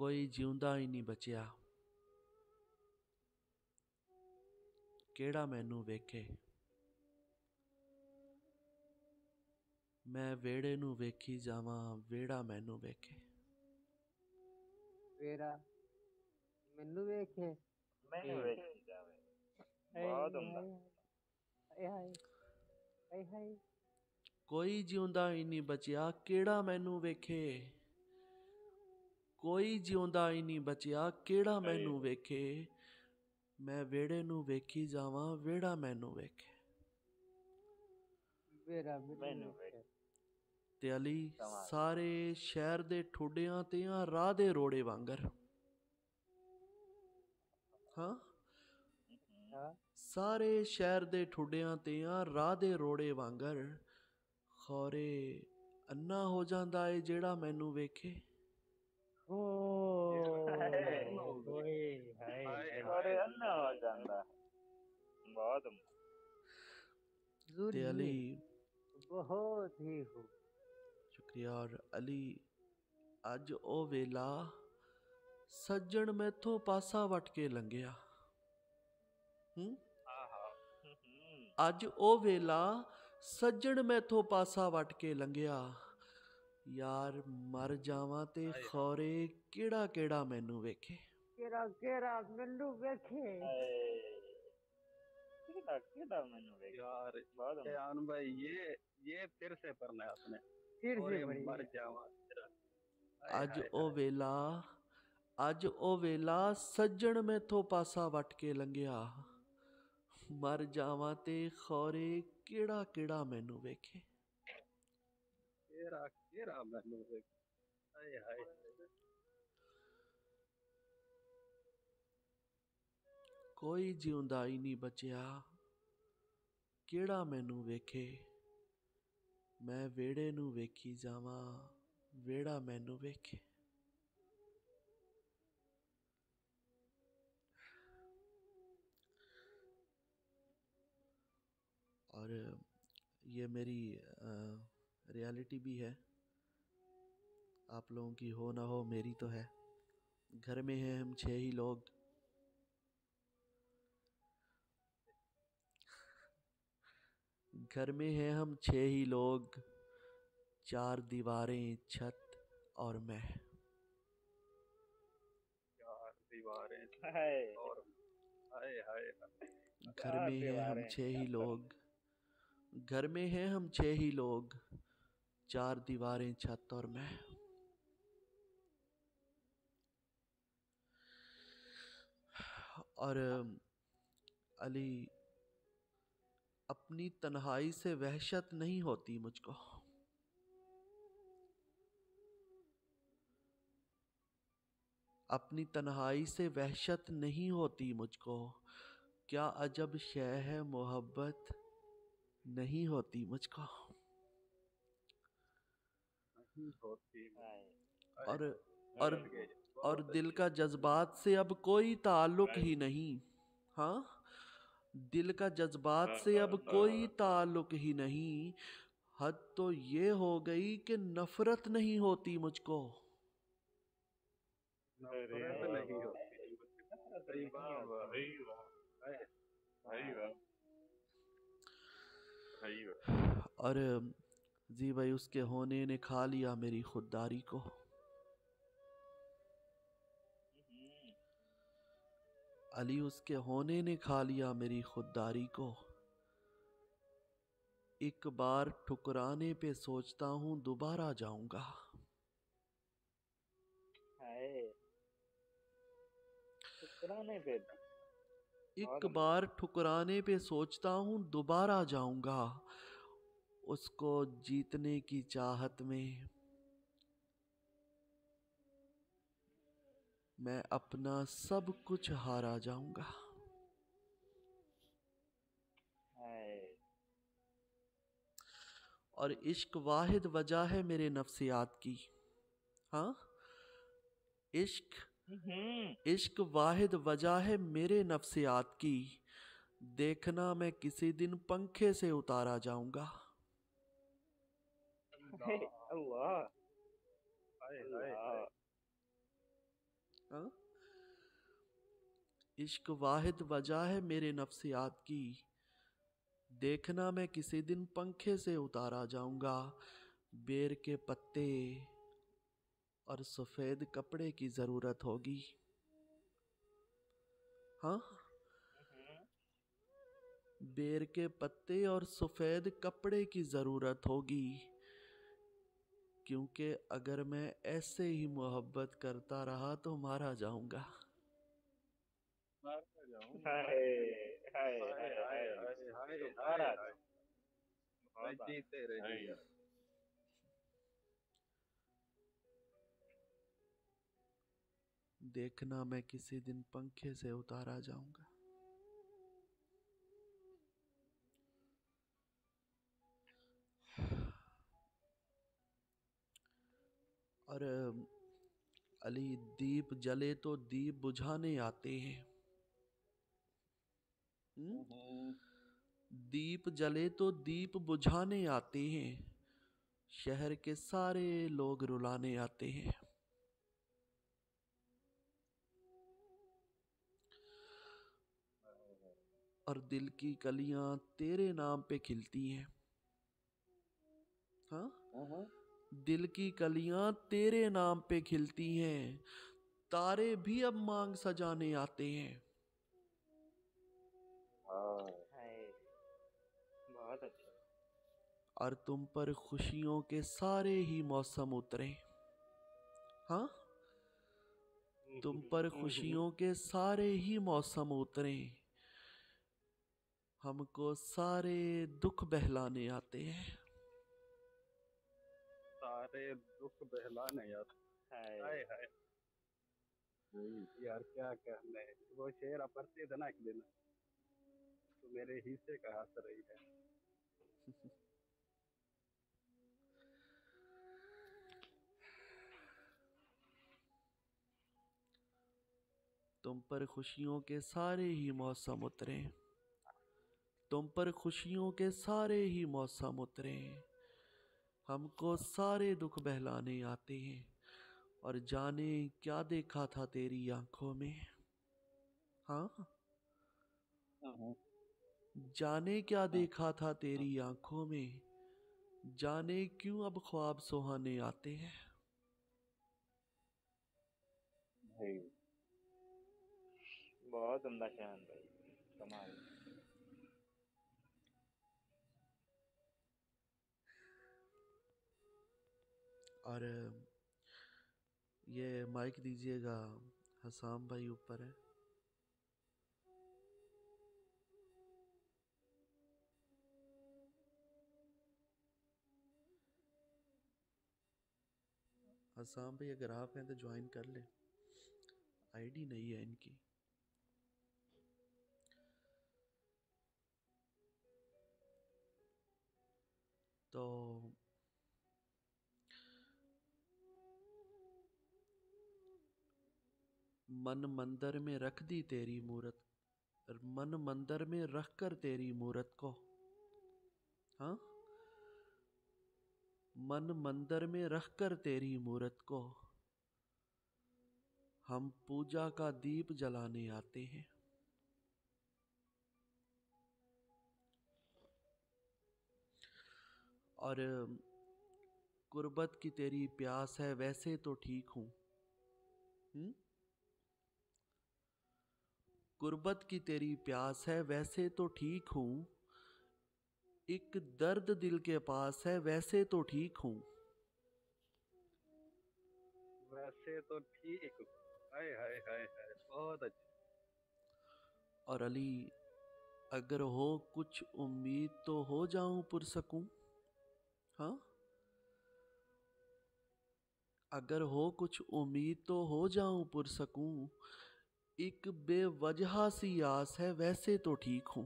कोई जिउंदा ही नहीं बचिया केड़ा मैनू वेखे। मैं वेड़े नू वेखी जावां वेड़ा मैनू वेखे। वेरा मैनू वेखे मैनू वेखी जावे। हाय बहुत हाय उम्दा। हाय हाय हाय हाय। कोई जिउंदा ही नहीं बचिया केड़ा मैनू वेखे। कोई जिउंदा ही नहीं बचिया केड़ा मैनू वेखे। मैं वेड़े नू वेखी जावां वेड़ा मैनू वेखे। वेरा मैनू मैनू वेखे। ते अली कमाल। सारे शहर दे ठुडियां ते राह दे रोड़े वांगर। हाँ हाँ सारे शहर दे ठुडियां ते राह दे रोड़े वांगर खौरे अन्ना हो जांदा ए जेड़ा मैनू वेखे। ओ मैनू ओए हाय हाय और अन्ना हो जांदा। बहुत उम्दा। ते जूरी अली बहुत ही खूब। शुक्रिया। और अली अज ओ वेला सज्जन मैथों पासा वट के लंघिया। अज ओ वेला सज्जन मैथों पासा वट के लंघिया। यार मर जावां ते खौरे केड़ा केड़ा मैनू वेखे। केरा केरा मैनू वेखे। केड़ा केड़ा मैनू वेखे। यार बहुत उम्दा। यान भाई ये फिर से पढ़ना है आपने। फिर और से ये पढ़िए। मर जावा तेरा। हाय अज हाय ओ हाय। वेला अज ओ वेला सज्जन मैथों पासा वट के लंघिया। मर जावां ते खौरे केड़ा केड़ा मैनू वेखे। केरा केरा मैनू देख। हाय हाय। कोई जिउंदा ही नहीं बचिया केड़ा मैनू वेखे। मैं वेड़े नू वेखी जावां वेड़ा मैनू वेखे। और ये मेरी रियलिटी भी है। आप लोगों की हो ना हो मेरी तो है। घर में हैं हम 6 ही लोग। घर में हैं हम 6 ही लोग। 4 दीवारें छत और मैं। यार दीवारें हाय और हाय हाय हाय। घर चार में हैं हम दीवारें 6 ही छत और लोग। घर में हैं हम 6 ही लोग। 4 दीवारें छत और मैं। और अली अपनी तन्हाई से वहशत नहीं होती मुझको। अपनी तन्हाई से वहशत नहीं होती मुझको। क्या अजब शय है मोहब्बत नहीं होती मुझको। नहीं होती। हाय हाय और हाय। और गजब गए। और बहुत दिल अच्छी। का जज्बात से अब कोई ताल्लुक ही नहीं। हाँ दिल का जज्बात से अब कोई ताल्लुक ही नहीं। हद तो ये हो गई कि नफरत नहीं होती मुझको। अरे नफरत वाह नहीं वाह। होती। नहीं अरे वाह वाह। होती। हाय हाय वाह। हाय वाह। और जी भाई उसके होने ने खा लिया मेरी खुददारी को। अली उसके होने ने खा लिया मेरी खुददारी को। एक बार ठुकराने पे सोचता हूँ दोबारा जाऊंगा। हाय ठुकराने पे बहुत एक उम्दा। बार ठुकराने पे सोचता हूँ दोबारा जाऊंगा। उसको जीतने की चाहत में मैं अपना सब कुछ हारा जाऊंगा। हाय और इश्क वाहिद वजह है मेरे नफ्सियात की। हाँ इश्क इश्क वाहिद वजह है मेरे नफ्सियात की। देखना मैं किसी दिन पंखे से उतारा जाऊंगा। अल्लाह हाय हाय अल्लाह। हाय। हाँ? इश्क वाहिद वजह है मेरे नफ्सियात की, देखना मैं किसी दिन पंखे से उतारा जाऊंगा, बेर के पत्ते और सफेद कपड़े की जरूरत होगी। हाँ, बेर के पत्ते और सफेद कपड़े की जरूरत होगी, क्योंकि अगर मैं ऐसे ही मोहब्बत करता रहा तो मारा जाऊंगा। मारता जाऊंगा। हाय हाय हाय हाय हाय हाय हाय हाय तुम्हारा हाय। बहुत भाई जीते रहिए। देखना मैं किसी दिन पंखे से उतारा जाऊंगा। और अली, दीप जले तो दीप बुझाने आते हैं। दीप जले तो दीप बुझाने आते हैं, शहर के सारे लोग रुलाने आते हैं। और दिल की कलियां तेरे नाम पे खिलती हैं। हाँ, दिल की कलियां तेरे नाम पे खिलती हैं, तारे भी अब मांग सजाने आते हैं। हाय बहुत अच्छा। और तुम पर खुशियों के सारे ही मौसम उतरे। हाँ, तुम पर खुशियों के सारे ही मौसम उतरे, हमको सारे दुख बहलाने आते हैं। सारे दुख बहलाने यार। हाय हाय यार, क्या कहने। वो शेर अपरती था ना एक दिन, तो मेरे हिस्से का हंस रही है। तुम पर खुशियों के सारे ही मौसम उतरे, तुम पर खुशियों के सारे ही मौसम उतरे, हमको सारे दुख बहलाने आते हैं। और जाने क्या देखा था तेरी आंखों में। हाँ, जाने क्या देखा था तेरी आंखों में, जाने क्यों अब ख्वाब सुहाने आते हैं। बहुत उम्दा शान भाई, कमाल। और ये माइक दीजिएगा, हसाम भाई ऊपर है। हसाम भाई अगर आप हैं तो ज्वाइन कर ले, आईडी नहीं है इनकी। तो मन मंदिर में रख दी तेरी मूरत, मन मंदिर में रख कर तेरी मूरत को। हाँ, मन मंदिर में रख कर तेरी मूरत को, हम पूजा का दीप जलाने आते हैं। और कुर्बत की तेरी प्यास है वैसे तो ठीक हूँ। कुर्बत की तेरी प्यास है वैसे तो ठीक हूँ, एक दर्द दिल के पास है वैसे तो ठीक हूँ। वैसे तो ठीक। हाय हाय हाय हाय, बहुत अच्छा। और अली, अगर हो कुछ उम्मीद तो हो जाऊं पुरसकूं। हाँ, अगर हो कुछ उम्मीद तो हो जाऊं पुरसकूं, एक बेवजह सी आस है वैसे तो ठीक हूँ।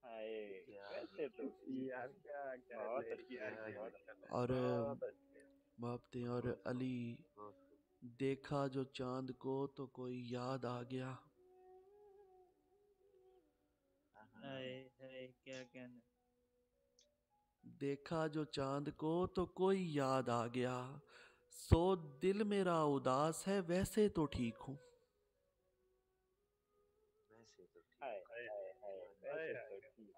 हाय वैसे तो यार क्या बहुत कहने अच्छे, यार, बहुत अच्छे। और बहुत अच्छे। मोहब्बतें। और अली, देखा जो चांद को तो कोई याद आ गया। हाय हाय क्या कहना। देखा जो चांद को तो कोई याद आ गया, सो दिल मेरा उदास है वैसे तो ठीक हूँ। वैसे तो ठीक। हाय हाय हाय वैसे तो ठीक।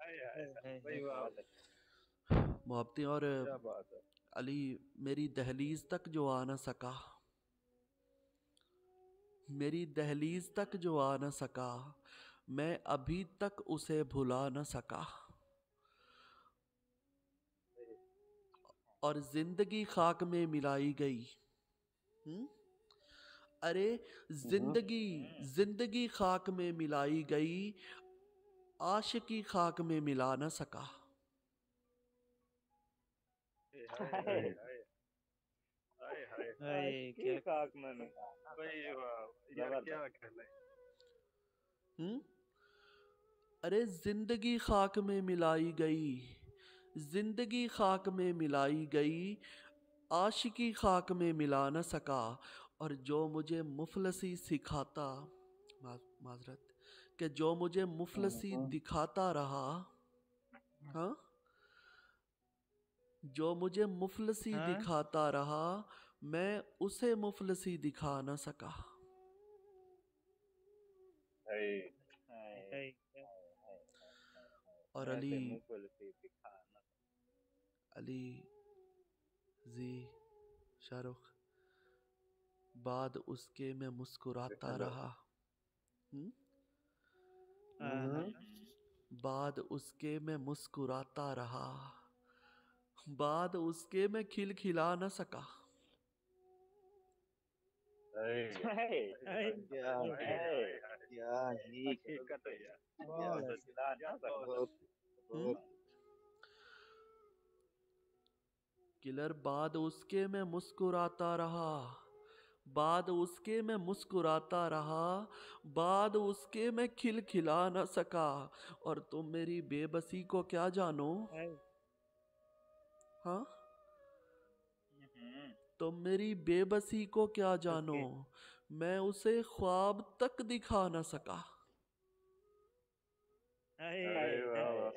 भाई वाह, बहुत अच्छा। मोहब्बती। और क्या बात है। अली मेरी दहलीज तक जो आ न सका, मेरी दहलीज तक जो आ न सका, मैं अभी तक उसे भुला न सका। और जिंदगी खाक में मिलाई गई। अरे जिंदगी जिंदगी खाक में मिलाई गई, आशिकी खाक में मिला न सका। हाय हाय हाय हाय हाय हाय की क्या खाक में नहीं। भाई वाह यार, क्या कहना है। अरे जिंदगी खाक में मिलाई गई, जिंदगी खाक में मिलाई गई, आशिकी खाक में मिला न सका। और जो मुझे मुफलसी सिखाता, माजरत, कि जो मुझे मुफलसी दिखाता रहा, हाँ, जो मुझे मुफलसी हाँ? दिखाता रहा, मैं उसे मुफलसी दिखा न सका। हाय हाय क्या और ऐसे अली मुकुल से दिखाना। अली जी शाहरुख, बाद उसके मैं मुस्कुराता रहा। हाँ बाद उसके मैं मुस्कुराता रहा, बाद उसके मैं खिलखिला न सका। हाय हाय क्या हाय क्या ही हकीकत है यार। क्या बहुत खिला ना सकता। बहुत बहुत किलर बाद उसके मैं मुस्कुराता रहा, बाद उसके मैं मुस्कुराता रहा, बाद उसके मैं खिलखिला न सका। और तुम मेरी बेबसी को क्या जानो, हाय हाँ, तुम मेरी बेबसी को क्या जानो, मैं उसे ख्वाब तक दिखा न सका। हाय हाय वाह वाह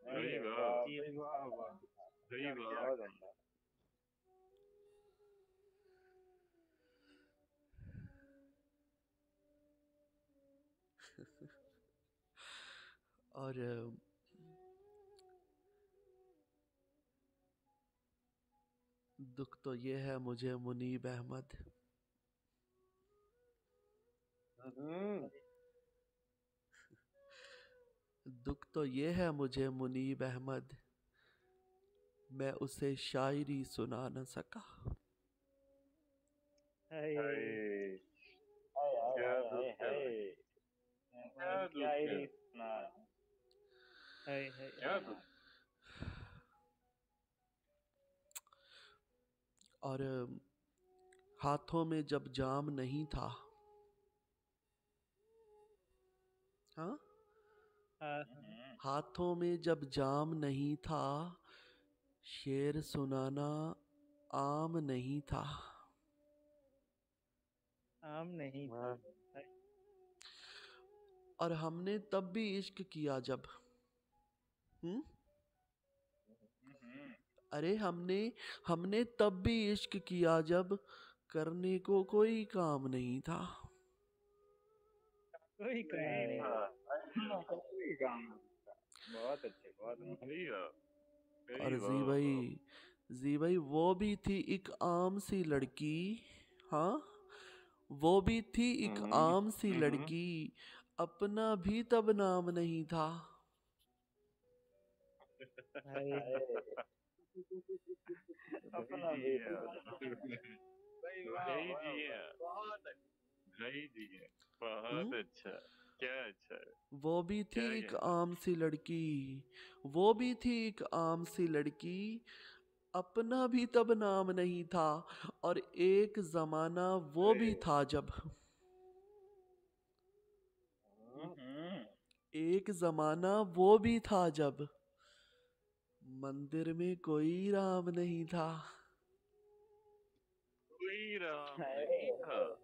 भाई वाह भाई वाह वाह भाई वाह। बहुत अच्छा। और दुख तो ये है मुझे मुनीब अहमद, दुख तो ये है मुझे मुनीब अहमद, मैं उसे शायरी सुना न सका। हाय हाय क्या दुख है भाई, क्या दुख है, हाय हाय क्या दुख। और हाथों में जब जाम नहीं था, हाँ, हाँ हाथों में जब जाम नहीं था, शेर सुनाना आम नहीं था। आम नहीं था। और हमने तब भी इश्क किया जब, अरे हमने तब भी इश्क किया जब, करने को कोई काम नहीं था। कोई काम नहीं। कोई काम नहीं। बहुत अच्छे बहुत अच्छे। और जी भाई वो भी थी एक आम सी लड़की, हाँ, वो भी थी एक आम सी लड़की, अपना भी तब नाम नहीं था। हाय अपना भी भाई वाह सही वाह जी है, बहुत सही जी है, बहुत अच्छा। क्या अच्छा है, वो भी थी क्या एक कहना। आम सी लड़की, वो भी थी एक आम सी लड़की, अपना भी तब नाम नहीं था। और एक जमाना वो भी था जब, एक जमाना वो भी था जब, मंदिर में कोई राम नहीं था। कोई राम नहीं था।